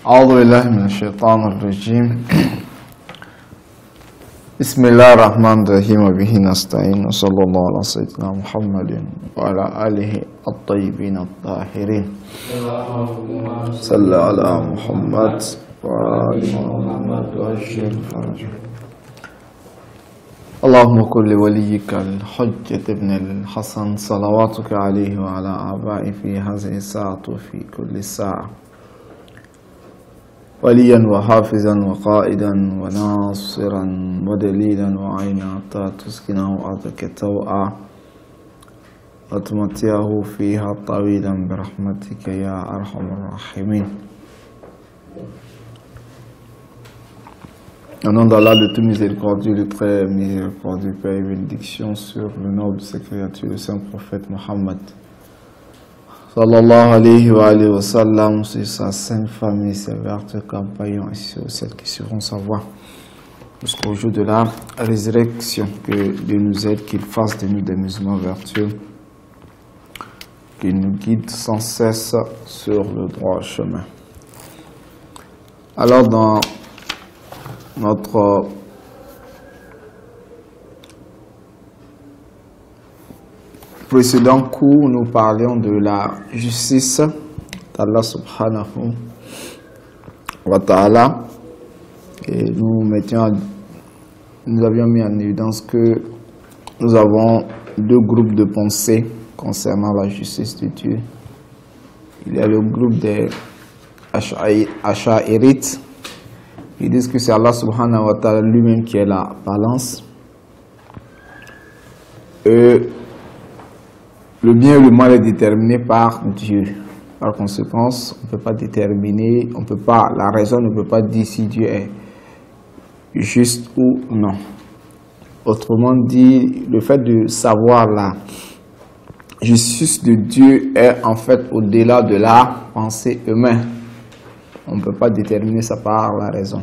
أعوذ بالله من الشيطان الرجيم بسم الله الرحمن الرحيم وبه نستعين وصلى الله على سيدنا محمد وعلى آله الطيبين الطاهرين صلى على محمد وعلى محمد وأجل فرجه اللهم كن لوليك الحجة ابن الحسن صلواتك عليه وعلى آبائه في هذه الساعة وفي كل ساعة وليا وحافظا وقائدا وناصرا ودليلا وعينا حتى تسكنه أرضك توعا وتمتعه فيها طويلا برحمتك يا أرحم الراحمين. Au nom d'Allah, le tout miséricordieux, le très miséricordieux, Père et bénédiction sur le nom de ses créatures, le saint prophète Mohammed sallallahu alayhi wa sallam, sur sa sainte famille, ses vertus compagnons et sur celles qui seront sa voie jusqu'au jour de la résurrection. Que Dieu nous aide, qu'il fasse de nous des musulmans vertueux, qu'il nous guide sans cesse sur le droit chemin. Alors dans notre précédent cours, nous parlions de la justice d'Allah subhanahu wa ta'ala et nous avions mis en évidence que nous avons deux groupes de pensées concernant la justice de Dieu. Il y a le groupe des Asha'irites. Ils disent que c'est Allah subhanahu wa ta'ala lui-même qui est la balance. Et le bien et le mal est déterminé par Dieu. Par conséquent, on ne peut pas déterminer, la raison ne peut pas dire si Dieu est juste ou non. Autrement dit, le fait de savoir la justice de Dieu est en fait au-delà de la pensée humaine. On ne peut pas déterminer ça par la raison.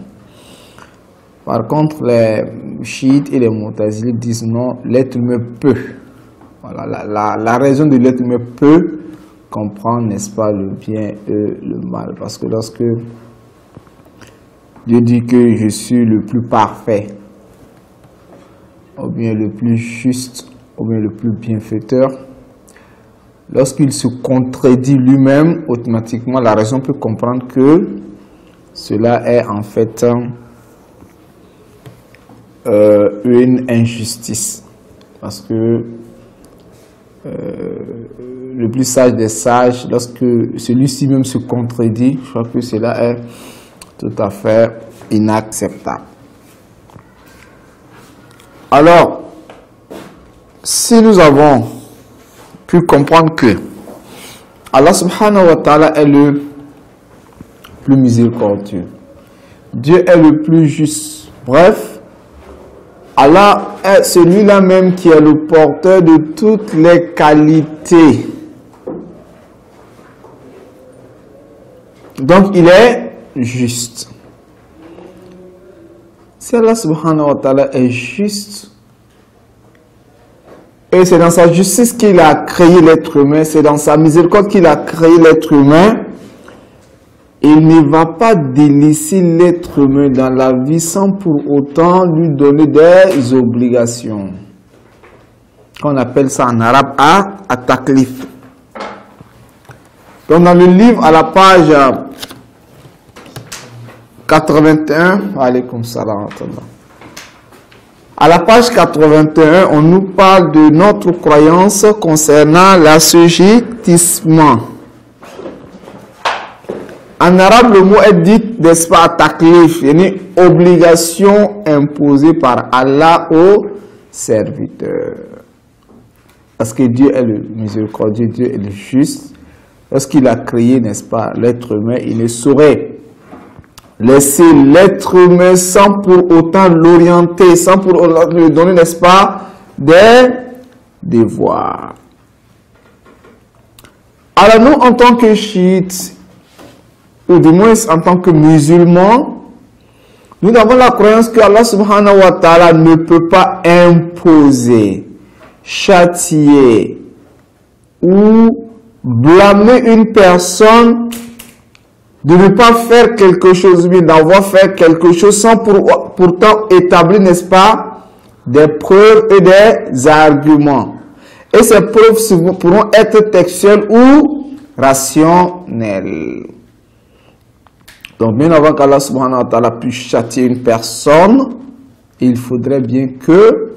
Par contre, les chiites et les mu'tazilites disent non, l'être humain peut. Voilà, la raison de l'être humain peut comprendre, n'est-ce pas, le bien et le mal. Parce que lorsque Dieu dit que je suis le plus parfait, ou bien le plus juste, ou bien le plus bienfaiteur, lorsqu'il se contredit lui-même, automatiquement la raison peut comprendre que cela est en fait une injustice. Parce que le plus sage des sages, lorsque celui-ci même se contredit, je crois que cela est tout à fait inacceptable. Alors, si nous avons pu comprendre que Allah subhanahu wa ta'ala est le plus miséricordieux, Dieu est le plus juste, bref, Allah est celui-là même qui est le porteur de toutes les qualités. Donc il est juste. Si Allah subhanahu wa ta'ala est juste, et c'est dans sa justice qu'il a créé l'être humain, c'est dans sa miséricorde qu'il a créé l'être humain, il ne va pas délaisser l'être humain dans la vie sans pour autant lui donner des obligations. On appelle ça en arabe at-taklif. Donc dans le livre à la page 81, alaykoum salam. À la page 81, on nous parle de notre croyance concernant l'assujettissement. En arabe, le mot est dit, n'est-ce pas, taklif, une obligation imposée par Allah aux serviteurs. Parce que Dieu est le miséricordieux, Dieu est le juste. Lorsqu'il a créé, n'est-ce pas, l'être humain, il ne saurait laisser l'être humain sans pour autant l'orienter, sans pour autant lui donner, n'est-ce pas, des devoirs. Alors nous, en tant que chiites, ou du moins en tant que musulmans, nous avons la croyance que Allah subhanahu wa ta'ala ne peut pas imposer, châtier ou blâmer une personne de ne pas faire quelque chose, bien d'avoir fait quelque chose sans pourtant établir, n'est-ce pas, des preuves et des arguments. Et ces preuves pourront être textuelles ou rationnelles. Donc, bien avant qu'Allah subhanahu wa ta'ala puisse châtier une personne, il faudrait bien que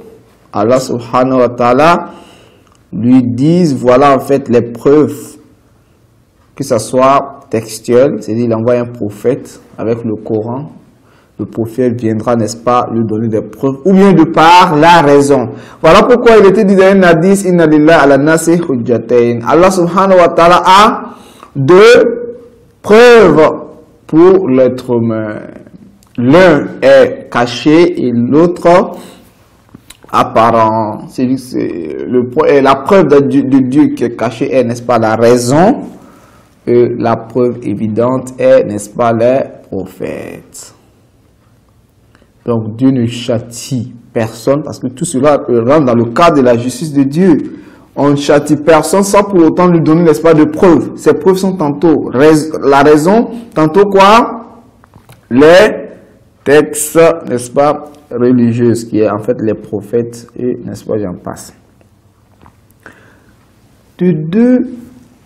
Allah subhanahu wa ta'ala lui dise, voilà en fait les preuves, que ce soit textuel, c'est-à-dire il envoie un prophète avec le Coran, le prophète viendra, n'est-ce pas, lui donner des preuves, ou bien de par la raison. Voilà pourquoi il était dit dans un hadith, inna lillahi ala nasi hujjatain. Allah subhanahu wa ta'ala a deux preuves pour l'être humain. L'un est caché et l'autre apparent. La preuve de Dieu qui est cachée est, n'est-ce pas, la raison. Et la preuve évidente est, n'est-ce pas, les prophètes. Donc Dieu ne châtie personne parce que tout cela rentre dans le cadre de la justice de Dieu. On ne châtie personne sans pour autant lui donner, n'est-ce pas, de preuves. Ces preuves sont tantôt la raison, tantôt quoi? Les textes, n'est-ce pas, religieux, qui est en fait les prophètes et, n'est-ce pas, j'en passe. De deux,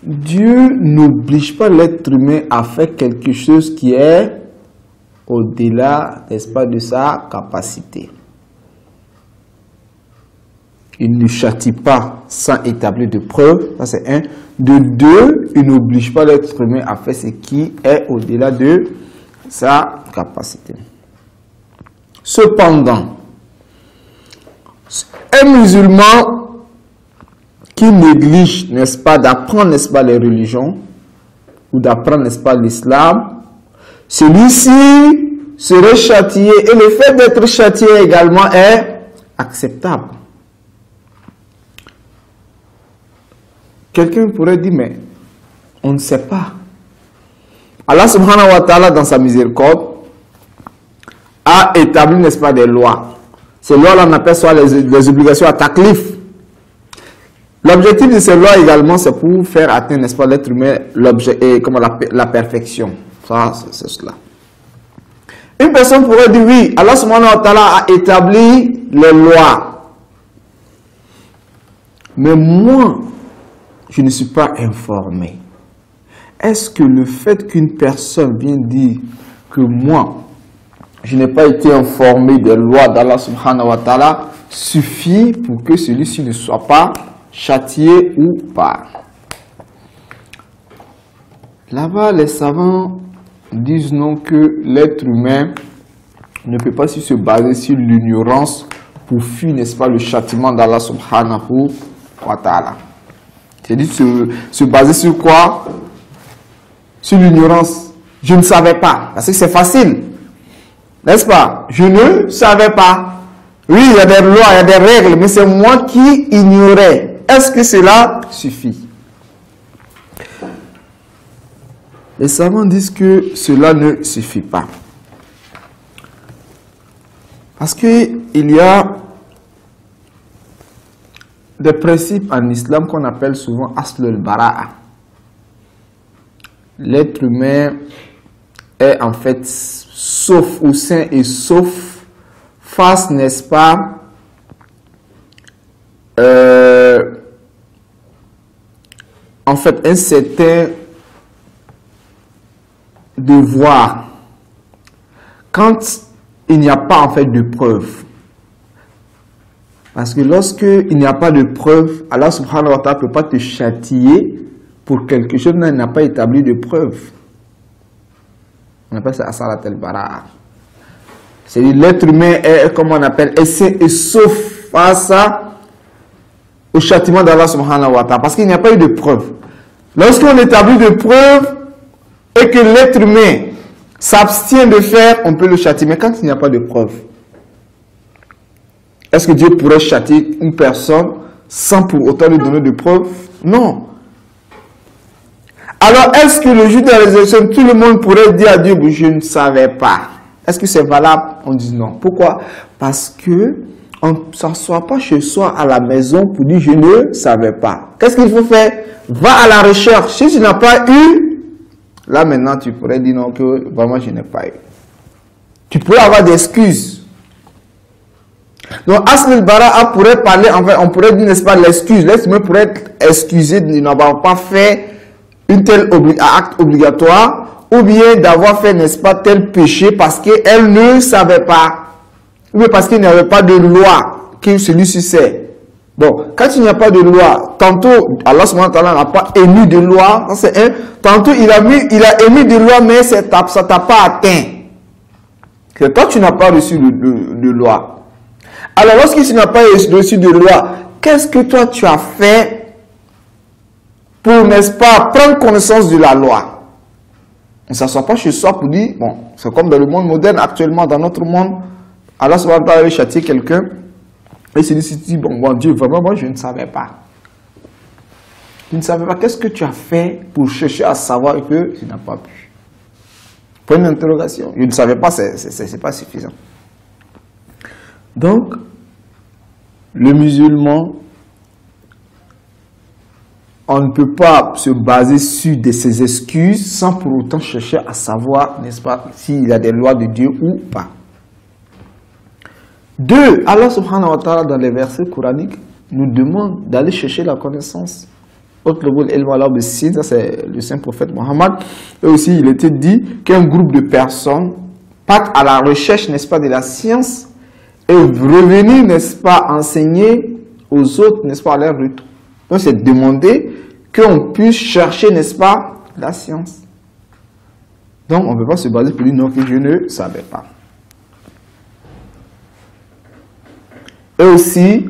Dieu n'oblige pas l'être humain à faire quelque chose qui est au-delà, n'est-ce pas, de sa capacité. Il ne châtie pas sans établir de preuves, ça c'est un. De deux, il n'oblige pas l'être humain à faire ce qui est au-delà de sa capacité. Cependant, un musulman qui néglige, n'est-ce pas, d'apprendre, n'est-ce pas, les religions, ou d'apprendre, n'est-ce pas, l'islam, celui-ci serait châtié, et le fait d'être châtié également est acceptable. Quelqu'un pourrait dire, mais on ne sait pas. Allah subhanahu wa ta'ala, dans sa miséricorde, a établi, n'est-ce pas, des lois. Ces lois-là, on appelle ça les obligations à taklif. L'objectif de ces lois également, c'est pour faire atteindre, n'est-ce pas, l'être humain, la perfection. Ça, c'est cela. Une personne pourrait dire, oui, Allah subhanahu wa ta'ala a établi les lois. Mais moi, je ne suis pas informé. Est-ce que le fait qu'une personne vienne dire que moi, je n'ai pas été informé des lois d'Allah subhanahu wa ta'ala suffit pour que celui-ci ne soit pas châtié ou pas? Là-bas, les savants disent non, que l'être humain ne peut pas se baser sur l'ignorance pour fuir, n'est-ce pas, le châtiment d'Allah subhanahu wa ta'ala. C'est-à-dire se baser sur quoi? Sur l'ignorance. Je ne savais pas. Parce que c'est facile. N'est-ce pas? Je ne savais pas. Oui, il y a des lois, il y a des règles, mais c'est moi qui ignorais. Est-ce que cela suffit? Les savants disent que cela ne suffit pas. Parce qu'il y a des principes en islam qu'on appelle souvent aslul bara'a. L'être humain est en fait sauf ou sain et sauf face, n'est-ce pas, en fait un certain devoir quand il n'y a pas en fait de preuve. Parce que lorsque il n'y a pas de preuve, Allah subhanahu wa ta'ala ne peut pas te châtier pour quelque chose qui n'a pas établi de preuve. On appelle ça asalat al-bara'a. C'est-à-dire l'être humain est, comme on appelle, et sauf face au châtiment d'Allah subhanahu wa ta'ala. Parce qu'il n'y a pas eu de preuve. Lorsqu'on établit de preuve et que l'être humain s'abstient de faire, on peut le châtier. Mais quand il n'y a pas de preuve, est-ce que Dieu pourrait châtier une personne sans pour autant lui donner de preuves? Non. Alors, est-ce que le jour de la résurrection, tout le monde pourrait dire à Dieu, je ne savais pas? Est-ce que c'est valable? On dit non. Pourquoi? Parce que on ne s'assoit pas chez soi à la maison pour dire je ne savais pas. Qu'est-ce qu'il faut faire? Va à la recherche. Si tu n'as pas eu Là maintenant, tu pourrais dire non, que vraiment je n'ai pas eu. Tu pourrais avoir des excuses. Donc, Asl al-Bara'a pourrait parler, enfin, on pourrait dire, n'est-ce pas, l'excuse. L'être humain pourrait être excusé de n'avoir pas fait une telle acte obligatoire, ou bien d'avoir fait, n'est-ce pas, tel péché parce qu'elle ne savait pas, ou bien parce qu'il n'y avait pas de loi que celui-ci sait. Bon, quand il n'y a pas de loi, tantôt, Allah subhanahu wa ta'ala n'a pas émis de loi, c'est un, tantôt il a émis de loi, mais ça t'a pas atteint. Que toi, tu n'as pas reçu de loi. Alors, lorsque tu n'as pas reçu de loi, qu'est-ce que toi tu as fait pour, n'est-ce pas, prendre connaissance de la loi? On ne s'assoit pas chez soi pour dire, bon, c'est comme dans le monde moderne actuellement, dans notre monde, Allah subhanahu wa ta'ala châtier quelqu'un, et celui-ci dit, bon Dieu, vraiment, moi je ne savais pas. Tu ne savais pas, qu'est-ce que tu as fait pour chercher à savoir que tu n'as pas pu? Pour une interrogation, je ne savais pas, c'est pas suffisant. Donc, le musulman, on ne peut pas se baser sur ses excuses sans pour autant chercher à savoir, n'est-ce pas, s'il y a des lois de Dieu ou pas. 2. Allah subhanahu wa ta'ala dans les versets coraniques nous demande d'aller chercher la connaissance. Ça c'est le saint prophète Mohammed. Et aussi il était dit qu'un groupe de personnes partent à la recherche, n'est-ce pas, de la science et revenir, n'est-ce pas, enseigner aux autres, n'est-ce pas, à leur retour. Donc c'est demander qu'on puisse chercher, n'est-ce pas, la science. Donc on ne peut pas se baser pour dire non, que je ne savais pas. Et aussi,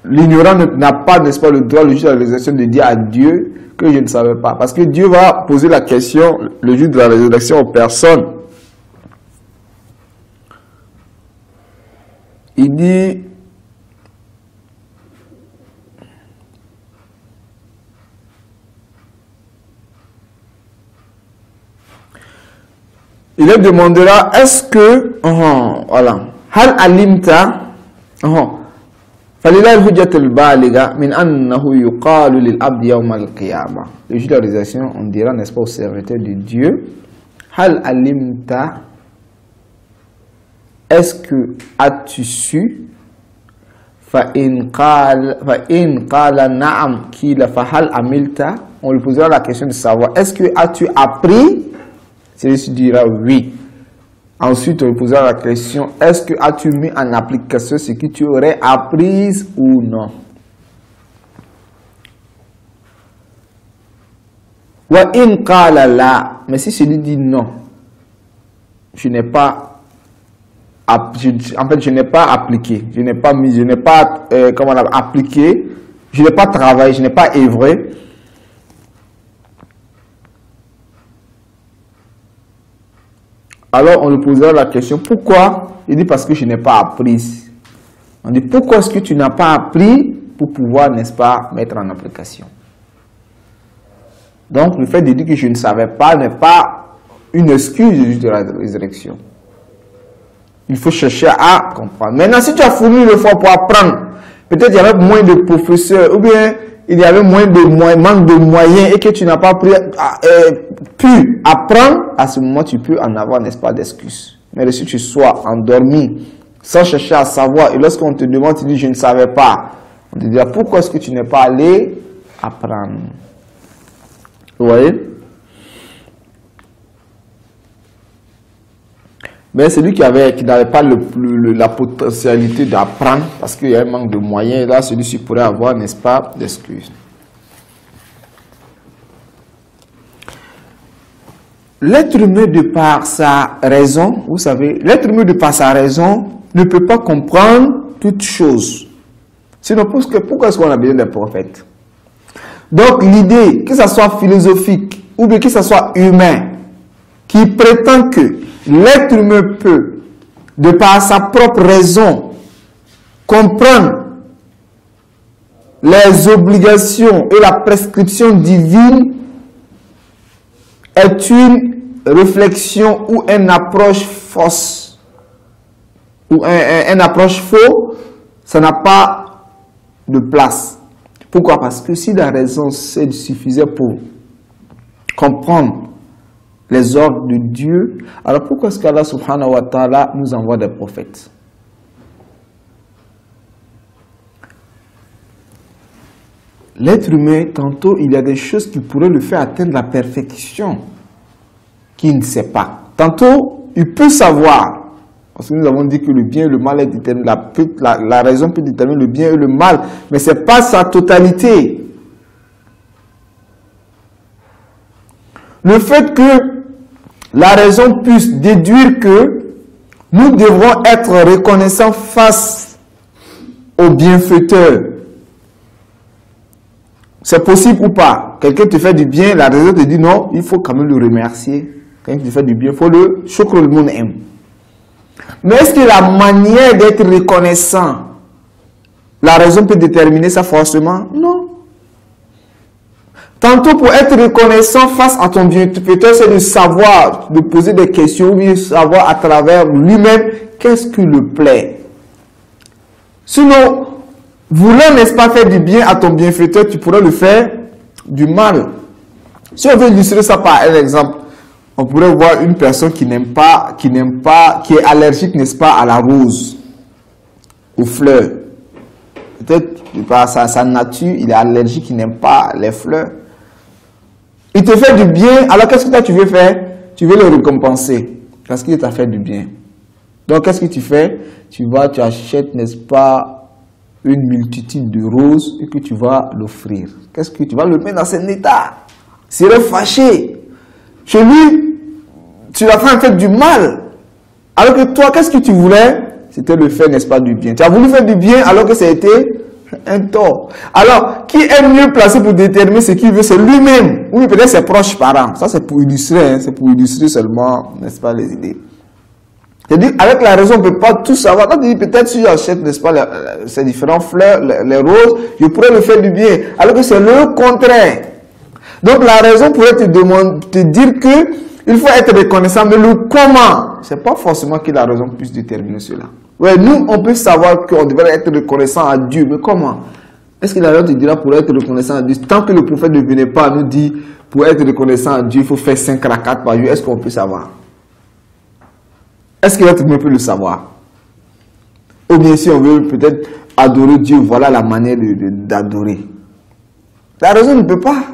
l'ignorant n'a pas, n'est-ce pas, le droit, le juge de la résurrection de dire à Dieu que je ne savais pas. Parce que Dieu va poser la question, le juge de la résurrection, aux personnes. Il dit, il leur demandera, est-ce que, voilà, hal alimta, فلله الحجة البالغة من أنه يقال للعبد يوم القيامة. Le jour de la résurrection, on dira, n'est-ce pas, au serviteur de Dieu, hal alimta, est-ce que as-tu su? Fa in qala na'am kila fa hal amilta. On lui posera la question de savoir, est-ce que as-tu appris? Celui-ci dira oui. Ensuite, on lui posera la question, est-ce que as-tu mis en application ce que tu aurais appris ou non? Wa in qala la, mais si celui dit non, je n'ai pas, en fait, je n'ai pas appliqué, je n'ai pas mis, je n'ai pas, comment on a appliqué, je n'ai pas travaillé, je n'ai pas œuvré. Alors on lui posera la question, pourquoi? Il dit parce que je n'ai pas appris. On dit pourquoi est-ce que tu n'as pas appris pour pouvoir, n'est-ce pas, mettre en application? Donc le fait de dire que je ne savais pas n'est pas une excuse de la résurrection. Il faut chercher à comprendre. Maintenant, si tu as fourni l'effort pour apprendre, peut-être il y avait moins de professeurs, ou bien il y avait moins de manque de moyens et que tu n'as pas pu apprendre, à ce moment tu peux en avoir, n'est-ce pas, d'excuses. Mais si tu sois endormi, sans chercher à savoir, et lorsqu'on te demande, tu dis je ne savais pas, on te dira pourquoi est-ce que tu n'es pas allé apprendre? Vous voyez? Mais celui qui n'avait pas la potentialité d'apprendre, parce qu'il y a un manque de moyens, là, celui-ci pourrait avoir, n'est-ce pas, d'excuses. L'être humain, de par sa raison, vous savez, l'être humain, de par sa raison, ne peut pas comprendre toutes choses. Sinon, pourquoi est-ce qu'on a besoin des prophètes? Donc, l'idée, que ce soit philosophique, ou bien que ce soit humain, qui prétend que l'être humain peut, de par sa propre raison, comprendre les obligations et la prescription divine, est une réflexion ou une approche fausse, ou une approche faux, ça n'a pas de place. Pourquoi? Parce que si la raison suffisait pour comprendre les ordres de Dieu, alors pourquoi est-ce qu'Allah subhanahu wa ta'ala nous envoie des prophètes? L'être humain, tantôt, il y a des choses qui pourraient le faire atteindre la perfection qu'il ne sait pas. Tantôt, il peut savoir, parce que nous avons dit que le bien et le mal est déterminé, la raison peut déterminer le bien et le mal, mais ce n'est pas sa totalité. Le fait que la raison puisse déduire que nous devrons être reconnaissants face au bienfaiteur, c'est possible ou pas? Quelqu'un te fait du bien, la raison te dit non, il faut quand même le remercier. Quelqu'un te fait du bien, il faut le shukr le monde aime. Mais est-ce que la manière d'être reconnaissant, la raison peut déterminer ça forcément? Non. Tantôt pour être reconnaissant face à ton bienfaiteur, c'est de savoir, de poser des questions, ou savoir à travers lui-même qu'est-ce qui le plaît. Sinon, voulant, n'est-ce pas, faire du bien à ton bienfaiteur, tu pourrais le faire du mal. Si on veut illustrer ça par un exemple, on pourrait voir une personne qui n'aime pas, qui est allergique, n'est-ce pas, à la rose, aux fleurs. Peut-être par sa nature, il est allergique, il n'aime pas les fleurs. Il te fait du bien, alors qu'est-ce que toi tu veux faire? Tu veux le récompenser, parce qu'il t'a fait du bien. Donc qu'est-ce que tu fais? Tu achètes, n'est-ce pas, une multitude de roses et que tu vas l'offrir. Qu'est-ce que tu vas le mettre dans cet état? Il serait fâché. Chez lui, tu l'as fait du mal. Alors que toi, qu'est-ce que tu voulais? C'était le faire, n'est-ce pas, du bien. Tu as voulu faire du bien alors que ça a été un tort. Alors, qui est mieux placé pour déterminer ce qu'il veut? C'est lui-même. Oui, peut-être ses proches parents. Ça, c'est pour illustrer. Hein. C'est pour illustrer seulement, n'est-ce pas, les idées. C'est-à-dire, avec la raison, on ne peut pas tout savoir. Peut-être si j'achète, n'est-ce pas, ces différentes fleurs, les roses, je pourrais le faire du bien. Alors que c'est le contraire. Donc, la raison pourrait te dire que il faut être reconnaissant, mais le comment, c'est pas forcément que la raison puisse déterminer cela. Ouais, nous, on peut savoir qu'on devrait être reconnaissant à Dieu, mais comment? Est-ce que la raison te dira pour être reconnaissant à Dieu? Tant que le prophète ne venait pas nous dire, pour être reconnaissant à Dieu, il faut faire 5 rakats par jour, est-ce qu'on peut savoir? Est-ce que l'être humain peut le savoir? Ou bien si on veut peut-être adorer Dieu, voilà la manière d'adorer. La raison ne peut pas.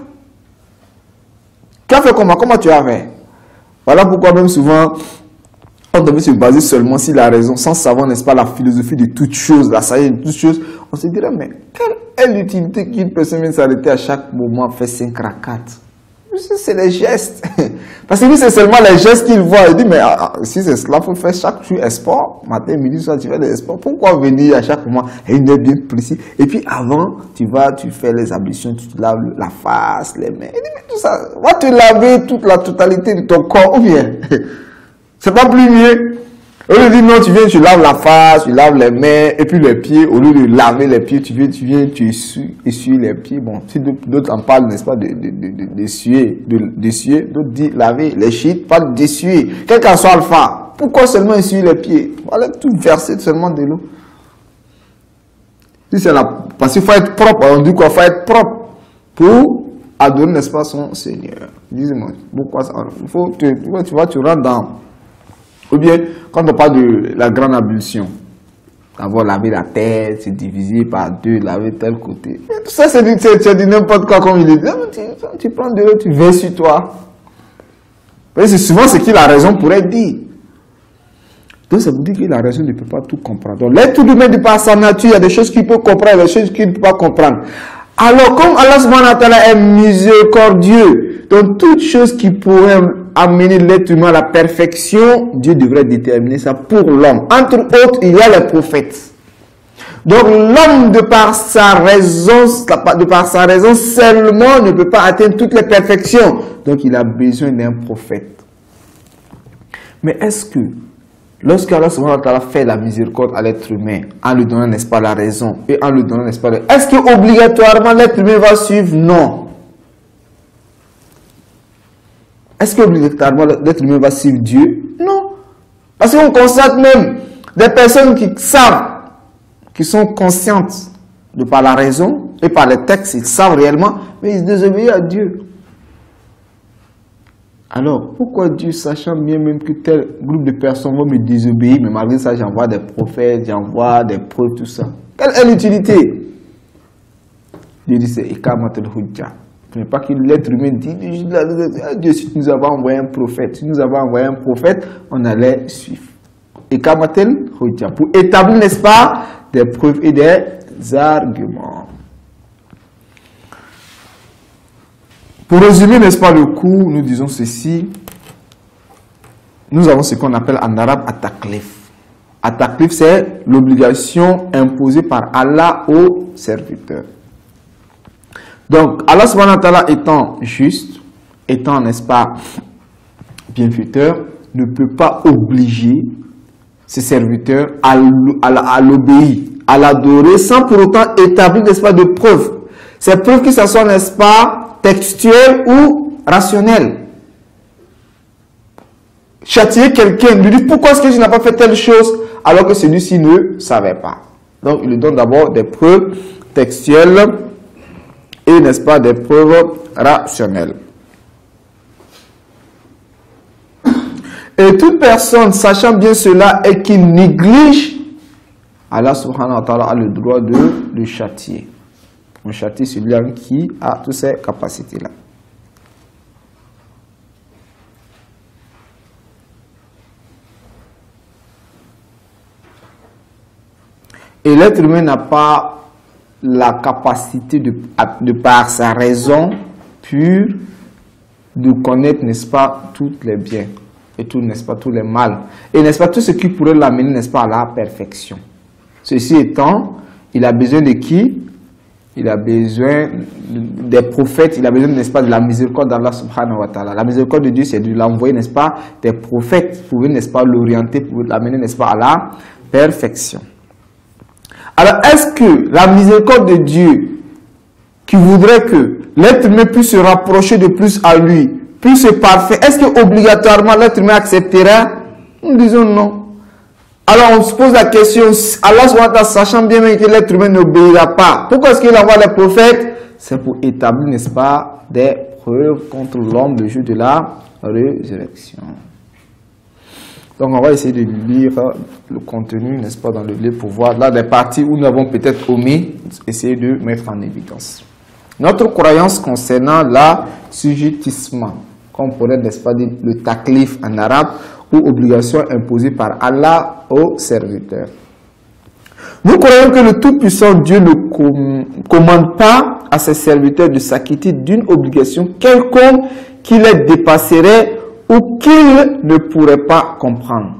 Tu as fait comment? Comment tu as fait? Voilà pourquoi même souvent, on devait se baser seulement sur la raison, sans savoir, n'est-ce pas, la philosophie de toutes choses, la sagesse de toutes choses. On se dirait, mais quelle est l'utilité qu'une personne vienne s'arrêter à chaque moment, faire 5 rakats? C'est les gestes. Parce que lui, c'est seulement les gestes qu'il voit. Il dit, mais si c'est cela, il faut faire chaque jour sport. Matin, midi, soir, tu fais des sports. Pourquoi venir à chaque moment à une heure bien précise? Et puis avant, tu fais les ablutions, tu te laves la face, les mains. Il dit, mais tout ça, va te laver toute la totalité de ton corps. Ou bien, c'est pas plus mieux. Au lieu de dire non, tu viens, tu laves la face, tu laves les mains, et puis les pieds, au lieu de laver les pieds, tu viens, tu essuies les pieds. Bon, si d'autres en parlent, n'est-ce pas, d'essuyer, d'autres disent laver, les chiites parlent d'essuyer. Quel qu'en soit alpha, pourquoi seulement essuyer les pieds? Voilà, tout verser seulement de l'eau. Si c'est parce qu'il faut être propre, on dit quoi, il faut être propre pour adorer, n'est-ce pas, son Seigneur. Dis-moi, pourquoi ça? Tu vas, tu rentres dans. Ou bien, quand on parle de la grande ablution, avoir lavé la tête, c'est divisé par 2, laver tel côté. Tout ça, c'est du n'importe quoi, comme il est dit. Tu prends de l'eau, tu verses sur toi. C'est souvent ce que la raison pourrait dire. Donc, ça veut dire que la raison ne peut pas tout comprendre. Donc, l'être humain, de par sa nature, il y a des choses qu'il peut comprendre, des choses qu'il ne peut pas comprendre. Alors, comme Allah subhanahu wa ta'ala est miséricordieux, donc toutes choses qui pourraient amener l'être humain à la perfection, Dieu devrait déterminer ça pour l'homme. Entre autres, il y a les prophètes. Donc l'homme, de par sa raison seulement, ne peut pas atteindre toutes les perfections. Donc il a besoin d'un prophète. Mais est-ce que, lorsqu'Allah subhanahu wa ta'ala fait la miséricorde à l'être humain, en lui donnant, n'est-ce pas, la raison, et en lui donnant, n'est-ce pas, est-ce que obligatoirement l'être humain va suivre? Non. Est-ce qu'obligatoirement l'être humain va suivre Dieu? Non. Parce qu'on constate même des personnes qui savent, qui sont conscientes de par la raison et par les textes, ils savent réellement, mais ils désobéissent à Dieu. Alors, pourquoi Dieu, sachant bien même que tel groupe de personnes vont me désobéir, mais malgré ça, j'envoie des prophètes, j'envoie des preuves, tout ça. Quelle est l'utilité? Dieu dit, c'est Ikamatul Hujja. Ce n'est pas que l'être humain dit, Dieu, si nous avons envoyé un prophète, si nous avons envoyé un prophète, on allait suivre. Ikamatul Hujja. Pour établir, n'est-ce pas, des preuves et des arguments. Pour résumer, n'est-ce pas, le cours, nous disons ceci. Nous avons ce qu'on appelle en arabe at-taklif. At-taklif, c'est l'obligation imposée par Allah aux serviteurs. Donc, Allah subhanahu wa ta'ala étant juste, étant, n'est-ce pas, bienfaiteur, ne peut pas obliger ses serviteurs à l'obéir, à l'adorer, sans pour autant établir, n'est-ce pas, de preuves. Ces preuves que ce soit, n'est-ce pas, textuelles ou rationnelles. Châtier quelqu'un, lui dit pourquoi est-ce que tu n'as pas fait telle chose alors que celui-ci ne savait pas. Donc, il lui donne d'abord des preuves textuelles et, n'est-ce pas, des preuves rationnelles. Et toute personne, sachant bien cela et qui néglige, Allah subhanahu wa ta'ala a le droit de le châtier. On châtie celui qui a toutes ces capacités-là. Et l'être humain n'a pas la capacité de par sa raison pure de connaître, n'est-ce pas, tous les biens et tout, n'est-ce pas, tous les mal. Et n'est-ce pas, tout ce qui pourrait l'amener, n'est-ce pas, à la perfection. Ceci étant, il a besoin de qui? Il a besoin des prophètes, il a besoin, n'est-ce pas, de la miséricorde d'Allah subhanahu wa ta'ala. La miséricorde de Dieu, c'est de l'envoyer, n'est-ce pas, des prophètes pour, n'est-ce pas, l'orienter, pour l'amener, n'est-ce pas, à la perfection. Alors, est-ce que la miséricorde de Dieu, qui voudrait que l'être humain puisse se rapprocher de plus à lui, puisse être parfait, est-ce que obligatoirement l'être humain acceptera? Nous disons non. Alors on se pose la question, Allah SWT, sachant bien que l'être humain n'obéira pas, pourquoi est-ce qu'il envoie les prophètes? C'est pour établir, n'est-ce pas, des preuves contre l'homme le jour de la résurrection. Donc on va essayer de lire le contenu, n'est-ce pas, dans le livre pour voir là des parties où nous avons peut-être omis, essayer de mettre en évidence. Notre croyance concernant l'assujettissement, comme on pourrait, n'est-ce pas, dire le taklif en arabe, ou obligation imposée par Allah aux serviteurs. Nous croyons que le Tout-Puissant Dieu ne commande pas à ses serviteurs de s'acquitter d'une obligation quelconque qui les dépasserait ou qu'ils ne pourraient pas comprendre.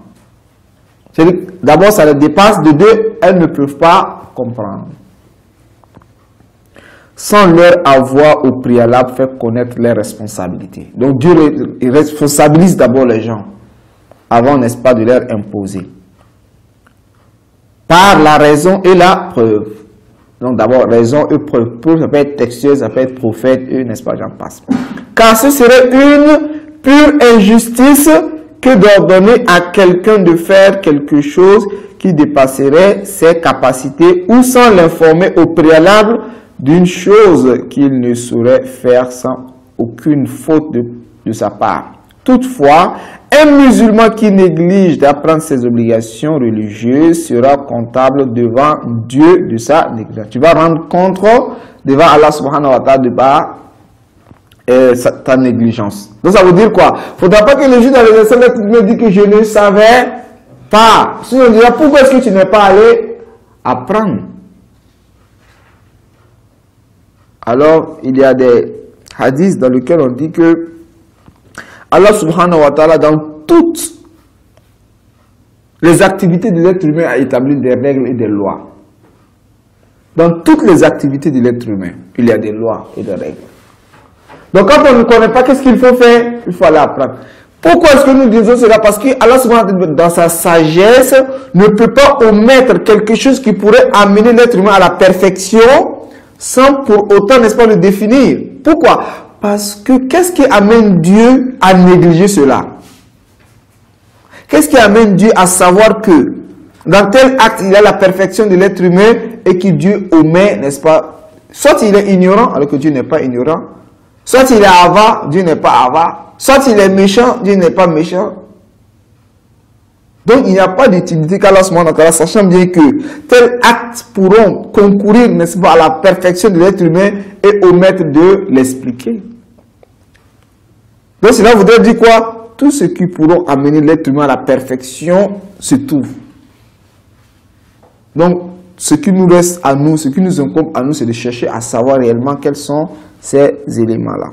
D'abord, ça les dépasse, de deux, elles ne peuvent pas comprendre. Sans leur avoir au préalable fait connaître leurs responsabilités. Donc Dieu responsabilise d'abord les gens, avant, n'est-ce pas, de leur imposer. Par la raison et la preuve. Donc d'abord, raison et preuve. Preuve, ça peut être textuel, ça peut être prophète, et n'est-ce pas, j'en passe. Car ce serait une pure injustice que d'ordonner à quelqu'un de faire quelque chose qui dépasserait ses capacités ou sans l'informer au préalable d'une chose qu'il ne saurait faire sans aucune faute de sa part. Toutefois, un musulman qui néglige d'apprendre ses obligations religieuses sera comptable devant Dieu de sa négligence. Tu vas rendre compte devant Allah subhanahu wa ta'ala de ta négligence. Donc ça veut dire quoi? Il ne faudra pas que le juge dans les instants me dise que je ne savais pas. Sinon on dira pourquoi est-ce que tu n'es pas allé apprendre? Alors il y a des hadiths dans lesquels on dit que Allah subhanahu wa ta'ala, dans toutes les activités de l'être humain, a établi des règles et des lois. Dans toutes les activités de l'être humain, il y a des lois et des règles. Donc quand on ne connaît pas, qu'est-ce qu'il faut faire? Il faut aller apprendre. Pourquoi est-ce que nous disons cela? Parce que Allah subhanahu wa ta'ala, dans sa sagesse, ne peut pas omettre quelque chose qui pourrait amener l'être humain à la perfection sans pour autant, n'est-ce pas, le définir. Pourquoi? Parce que qu'est-ce qui amène Dieu à négliger cela? Qu'est-ce qui amène Dieu à savoir que dans tel acte, il y a la perfection de l'être humain et que Dieu omet, n'est-ce pas? Soit il est ignorant alors que Dieu n'est pas ignorant. Soit il est avare, Dieu n'est pas avare. Soit il est méchant, Dieu n'est pas méchant. Donc il n'y a pas d'utilité qu'Allah subhanahu wa ta'ala, sachant bien que tels actes pourront concourir, n'est-ce pas, à la perfection de l'être humain et omettre de l'expliquer. Donc cela voudrait dire quoi? Tout ce qui pourront amener l'être humain à la perfection se trouve. Donc ce qui nous reste à nous, ce qui nous incombe à nous, c'est de chercher à savoir réellement quels sont ces éléments-là.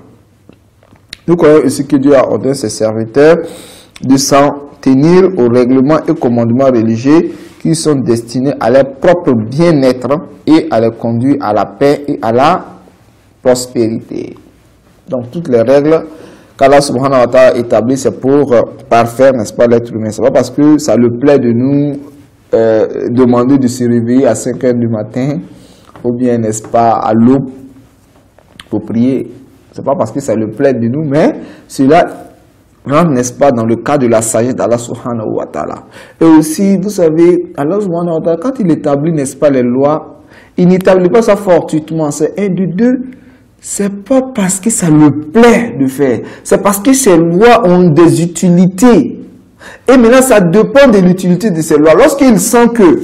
Nous croyons ici que Dieu a ordonné ses serviteurs de s'en tenir aux règlements et commandements religieux qui sont destinés à leur propre bien-être et à les conduire à la paix et à la prospérité. Donc toutes les règles qu'Allah subhanahu wa ta'ala établit, c'est pour parfaire, n'est-ce pas, l'être humain. C'est pas parce que ça le plaît de nous demander de se réveiller à 5 heures du matin ou bien, n'est-ce pas, à l'aube pour prier. C'est pas parce que ça le plaît de nous, mais cela rentre, n'est-ce pas, dans le cas de la sagesse d'Allah subhanahu wa ta'ala. Et aussi, vous savez, Allah subhanahu wa ta'ala, quand il établit, n'est-ce pas, les lois, il n'établit pas ça fortuitement. C'est un de deux. C'est pas parce que ça lui plaît de faire. C'est parce que ces lois ont des utilités. Et maintenant, ça dépend de l'utilité de ces lois. Lorsqu'il sent que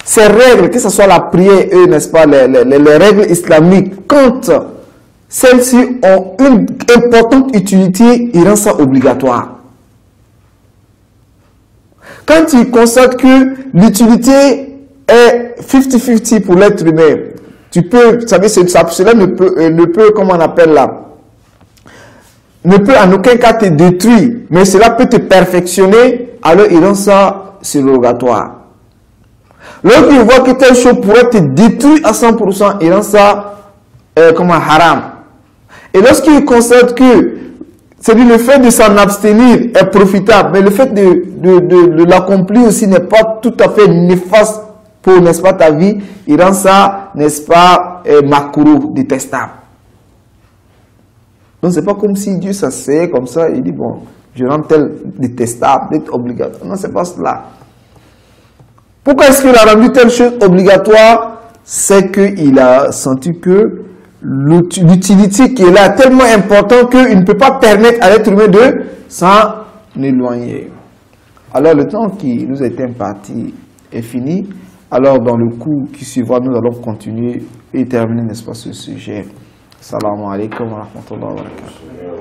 ces règles, que ce soit la prière, n'est-ce pas, les règles islamiques, quand celles-ci ont une importante utilité, il rend ça obligatoire. Quand il constate que l'utilité est 50-50 pour l'être humain, tu peux, vous savez, cela ne peut, comment on appelle là, ne peut en aucun cas te détruire, mais cela peut te perfectionner, alors il rend ça surrogatoire. Lorsqu'il voit que telle chose pourrait te détruire à 100%, il rend ça comme un haram. Et lorsqu'il constate que le fait de s'en abstenir est profitable, mais le fait de l'accomplir aussi n'est pas tout à fait néfaste pour, n'est-ce pas, ta vie, il rend ça, n'est-ce pas, makruh, détestable. Donc c'est pas comme si Dieu s'asseyait comme ça et dit, bon, je rends tel détestable, d'être obligatoire. Non, c'est pas cela. Pourquoi est-ce qu'il a rendu telle chose obligatoire? C'est qu'il a senti que l'utilité qui est là est tellement importante qu'il ne peut pas permettre à l'être humain de s'en éloigner. Alors le temps qui nous a été imparti est fini. Alors dans le cours qui suivra, nous allons continuer et terminer, n'est-ce pas, ce sujet. Assalamu alaikum wa rahmatullahi wa barakatuh.